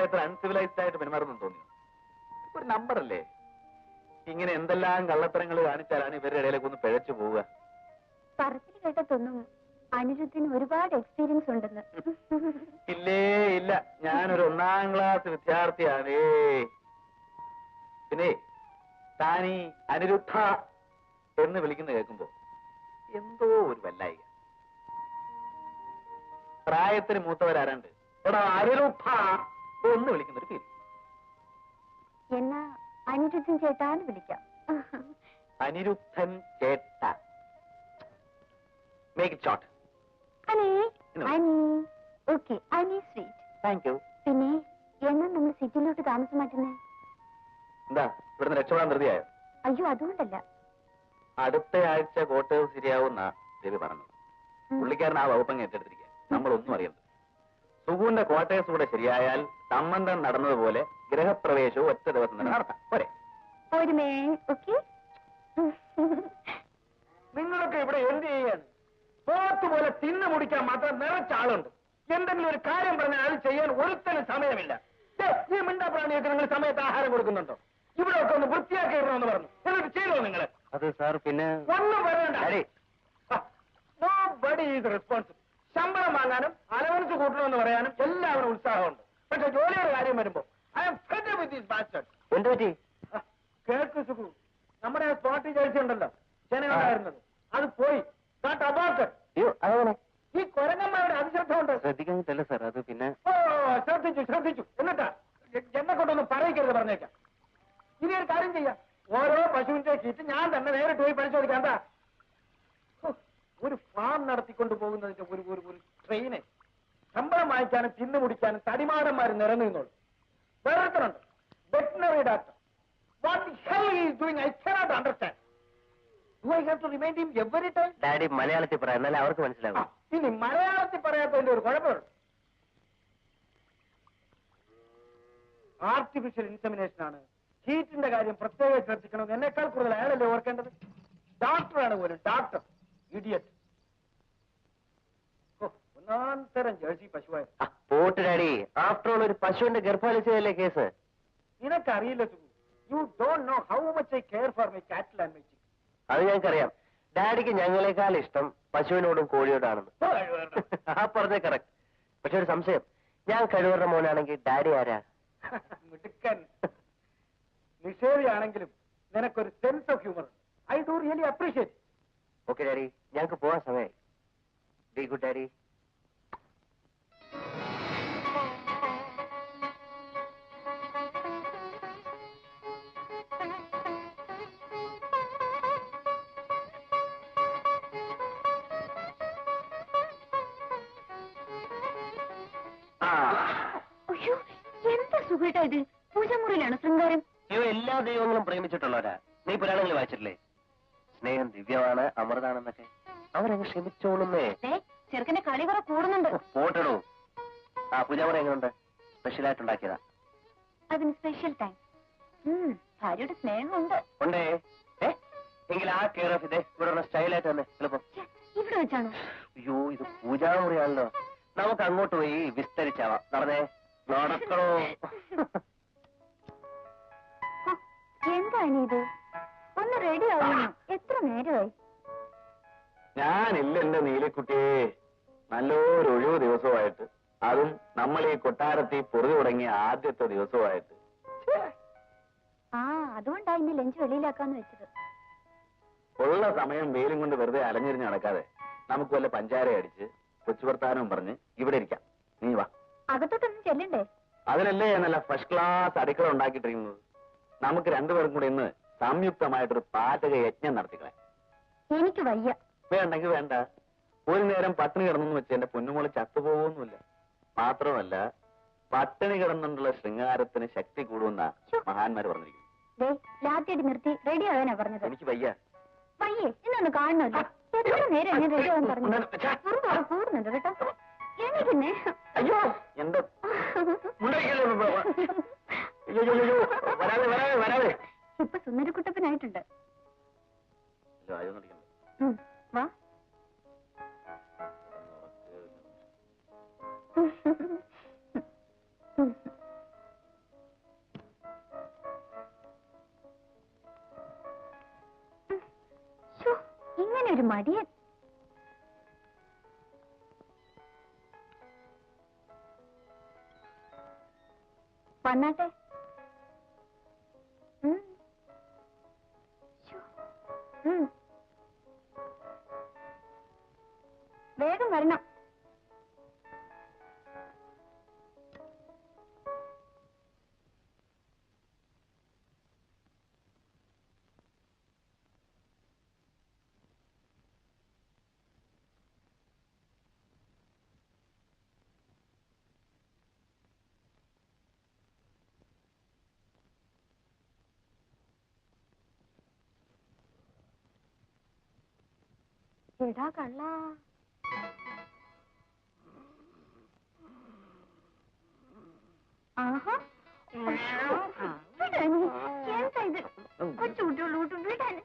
എത്ര അൺസിവിലൈസ്ഡ് ആയിട്ട് പെരുമാറുന്നു തോന്നി. ഒരു നമ്പറല്ലേ? ഇങ്ങനെ എന്തെല്ലാം കള്ളത്തരങ്ങൾ കാണിച്ചാലാണ് ഇവരുടെ ഇടയിലേക്ക് ഒന്ന് പിഴച്ചു പോവുക. പറച്ചിൽ കേട്ടതൊന്നും അനിരുദ്ധിന് ഒരുപാട് എക്സ്പീരിയൻസ് ഉണ്ടെന്ന്. ഇല്ലേ ഇല്ല, ഞാനൊരു 1ാം ക്ലാസ് വിദ്യാർത്ഥിയാണേ. പിന്നെ താനീ അനിരുദ്ധ എന്ന് വിളിക്കുന്ന കേൾക്കുമ്പോ എന്തോ ഒരു വല്ലായിക. പ്രായത്തിന് മൂത്തവരാരാണ്ട് എടാ അനിരുദ്ധ എന്ന് വിളിക്കുന്ന ഒരു പേര്. എന്നാ അനിരുദ്ധൻ ചേട്ടാന്ന് വിളിക്കാം. അനിരുദ്ധൻ ചേട്ട. Make it short. Ani Ani. Okay, Ani sweet. Thank you. പിന്നെ എന്നാ നമ്മൾ സിറ്റിയിലോട്ട് താമസം മാറ്റുന്നേ? എന്താ ഇവിടുന്ന് രക്ഷപ്പെടാൻ ധൃതിയായോ? അയ്യോ, അതുകൊണ്ടല്ല. അടുത്ത ആഴ്ച കോട്ടയം ശരിയാവുന്ന രവി പറഞ്ഞത്. പുള്ളിക്കാരൻ ആ വകുപ്പങ്ങ് ഏറ്റെടുത്തിരിക്കുക. നമ്മളൊന്നും അറിയരുത്. സുഗുവിന്റെ ക്വാർട്ടേഴ്സ് കൂടെ ശരിയായാൽ സംബന്ധം നടന്നതുപോലെ ഗൃഹപ്രവേശവും ഒറ്റ ദിവസം തന്നെ നടത്താം. പോരെ? നിങ്ങളൊക്കെ ഇവിടെ എന്ത് ചെയ്യാണ്? പോത്തുപോലെ തിന്നു മുടിക്കാൻ മാത്രം നിറച്ച ആളുണ്ട്. എന്തെങ്കിലും ഒരു കാര്യം പറഞ്ഞാൽ അത് ചെയ്യാൻ ഒരുത്തനും സമയമില്ല. ഈ മിണ്ടാപ്രാണിയൊക്കെ നിങ്ങൾ സമയത്ത് ആഹാരം കൊടുക്കുന്നുണ്ടോ? ഇവിടെ ഒക്കെ ഒന്ന് വൃത്തിയാക്കി ഇടണമെന്ന് പറഞ്ഞു. എന്നിട്ട് ചെയ്തോ നിങ്ങൾ? അത് സാർ പിന്നെ ഒന്നും പറയണ്ട. Nobody is responsible. ശമ്പളം വാങ്ങാനും അലവൻസ് കൂട്ടണമെന്ന് പറയാനും എല്ലാവരും ഉത്സാഹമുണ്ട്. പക്ഷെ ജോലിയുടെ കാര്യം വരുമ്പോ I am fed with this bastard. എന്ത് പറ്റി? കേൾക്ക് സുഖു, നമ്മുടെ സ്പോട്ടി ജേഴ്സി ഉണ്ടല്ലോ ജനങ്ങളുണ്ടായിരുന്നത്, അത് പോയി. ഈ കൊരങ്ങന്മാരുടെ അതിശ്രദ്ധ കൊണ്ട് ശ്രദ്ധിക്കാനിട്ടല്ല സാർ. അത് പിന്നെ ശ്രദ്ധിച്ചു. എന്നിട്ടാ എന്നെ കൊണ്ടൊന്നും പറയിക്കരുത്, പറഞ്ഞേക്കാം. ഇനി ഒരു കാര്യം ചെയ്യാം, ഓരോ പശുവിന്റെ ചീറ്റ് ഞാൻ തന്നെ നേരിട്ട് പോയി പരിശോധിക്കാം. എന്താ ഒരു ഫാം നടത്തിക്കൊണ്ട് പോകുന്നതിന്റെ ഒരു ട്രെയിന് ശമ്പളം വാങ്ങിക്കാനും തിന്നു മുടിക്കാനും തടിമാടന്മാർ നിറഞ്ഞുള്ളൂ. വേറൊരുത്തരുണ്ട്, veterinary doctor. What the hell he is doing I cannot understand. Do I have to remind him every time? Daddy മലയാളത്തിൽ പറയാം, എന്നാലേ അവർക്ക് മനസ്സിലാവും. ഇനി മലയാളത്തിൽ പറയാത്തതിന്റെ ഒരു കുഴപ്പമുണ്ട്. ആർട്ടിഫിഷ്യൽ ഇൻസെമിനേഷൻ ആണ്. ഹീറ്റിന്റെ കാര്യം പ്രത്യേകം ശ്രദ്ധിക്കണം. എന്നെക്കാൾ കൂടുതൽ അയാളല്ലേ ഓർക്കേണ്ടത്. ഡോക്ടറാണ് പോലും, ഡോക്ടർ. ഇഡിയറ്റ്. ഒന്നാന്തരം ജേഴ്സി പശുവായി. പോട്ട് ഡാഡി, ആഫ്റ്റർ ഓൾ ഒരു പശുവിന്റെ ഗർഭാലയത്തിലല്ലേ കേസ്? നിനക്കറിയില്ല Sukhu. You don't know how much I care for my cattle and my chicken. അത് ഞങ്ങൾക്കറിയാം. ഡാഡിക്ക് ഞങ്ങളെക്കാൾ ഇഷ്ടം പശുവിനോടും കോഴിയോടാണെന്ന്. ആ പറഞ്ഞ കറക്റ്റ്. പക്ഷെ ഒരു സംശയം, ഞാൻ കഴിവറുടെ മോനാണെങ്കിൽ ഡാഡി ആരാ? മിടുക്കൻ. നിഷേധിയാണെങ്കിലും നിനക്കൊരു sense of humour. I do really appreciate. Okay daddy, ഞങ്ങൾക്ക് പോകാൻ സമയമായി. B good daddy. എന്താ സുഖേട്ടാ ഇത്? പൂജമുറിയിലാണ് ശൃംഗാരം. എല്ലാ ദൈവങ്ങളും പ്രേമിച്ചിട്ടുള്ളവരാ. നീ പുരാണങ്ങൾ വായിച്ചിട്ടില്ലേ? സ്നേഹം ദിവ്യമാണ്, അമൃതാണെന്നൊക്കെ. അവരങ്ങ് ക്ഷമിച്ചോളുന്നേ. ചെറുക്കന്റെ കളി കുറെ കൂടുന്നുണ്ട്. പോട്ടടൂ. ആ പൂജാമുറി എങ്ങനെയുണ്ട്? സ്പെഷ്യലായിട്ടുണ്ടാക്കിയതാ. അതിന് സ്പെഷ്യൽ താങ്ക്സ്. ഭാര്യയുടെ സ്നേഹമുണ്ട്. ഉണ്ടേ? എങ്കിൽ ആ കെയർ ഓഫ് ഇതേ ഇവിടെ സ്റ്റൈലായിട്ട് തന്നെ എളുപ്പം. ഇവിടെ വെച്ചാണോ? അയ്യോ, ഇത് പൂജാമുറിയാണല്ലോ. നമുക്ക് അങ്ങോട്ട് പോയി വിസ്തരിച്ചാവാം. നടന്നേ, നടക്കണോ? എന്താ ഇത്? ഒന്ന് റെഡി ആവുന്നു. എത്ര നേരമായി? ഞാനില്ല എന്റെ നീലക്കുട്ടിയെ. നല്ലൊരു ഒഴിവ് ദിവസമായിട്ട്, അതും നമ്മൾ ഈ കൊട്ടാരത്തിൽ പൊറുതി തുടങ്ങിയ ആദ്യത്തെ ദിവസമായിട്ട്. അതുകൊണ്ടാ ഇന്ന് ലഞ്ച് വെളിയിലാക്കാന്ന് വെച്ചത്. ഉള്ള സമയം വെയിലും കൊണ്ട് വെറുതെ അലഞ്ഞിരിഞ്ഞ് നടക്കാതെ നമുക്ക് വല്ല പഞ്ചാര അടിച്ച് കൊച്ചുവർത്താനവും പറഞ്ഞ് ഇവിടെ ഇരിക്കാം. നീ വാ. അകത്തോട്ടൊന്നും ചെല്ലണ്ടേ? അതിനല്ലേ നല്ല ഫസ്റ്റ് ക്ലാസ് അടുക്കള ഉണ്ടാക്കിയിട്ടിരിക്കുന്നത്. നമുക്ക് രണ്ടുപേർക്കും കൂടെ ഇന്ന് സംയുക്തമായിട്ടൊരു പാചക യജ്ഞം നടത്തിക്കളെ. എനിക്ക് വയ്യ. വേണ്ടെങ്കിൽ വേണ്ട. ഒരു നേരം പട്ടിണി കിടന്നു വെച്ച് എന്റെ പൊന്നുമോള് ചത്തുപോകുന്നില്ല. മാത്രമല്ല, പട്ടിണി കിടന്നുകൊണ്ടുള്ള ശൃംഗാരത്തിന് ശക്തി കൂടുന്ന മഹാന്മാര് പറഞ്ഞിരിക്കുന്നു. ലാത്തിയടി നിർത്തി റെഡി ആവാനാ പറഞ്ഞത്. എനിക്ക് വയ്യ. വയ്യേ? ഇന്നൊന്ന് കാണണമല്ലോ. എത്ര നേരം ഞാൻ റെഡി ആവാൻ പറഞ്ഞു. കൂടുന്നുണ്ട് കേട്ടോ. എനിക്കെന്നെ അയ്യോ എന്റെ വരാതെ വരാതെ വരാതെ. ഇപ്പൊ സുന്ദരക്കുട്ടപ്പനായിട്ടുണ്ട്. വാ. ഒരു മടിയൻ. വന്നാട്ടെ. വേഗം വരണം. എടാ കള്ള, ആഹാ വിടാനി, എന്താ ഇത്? കൊച്ചു കുട്ടികളോട്ട് വിടാൻ.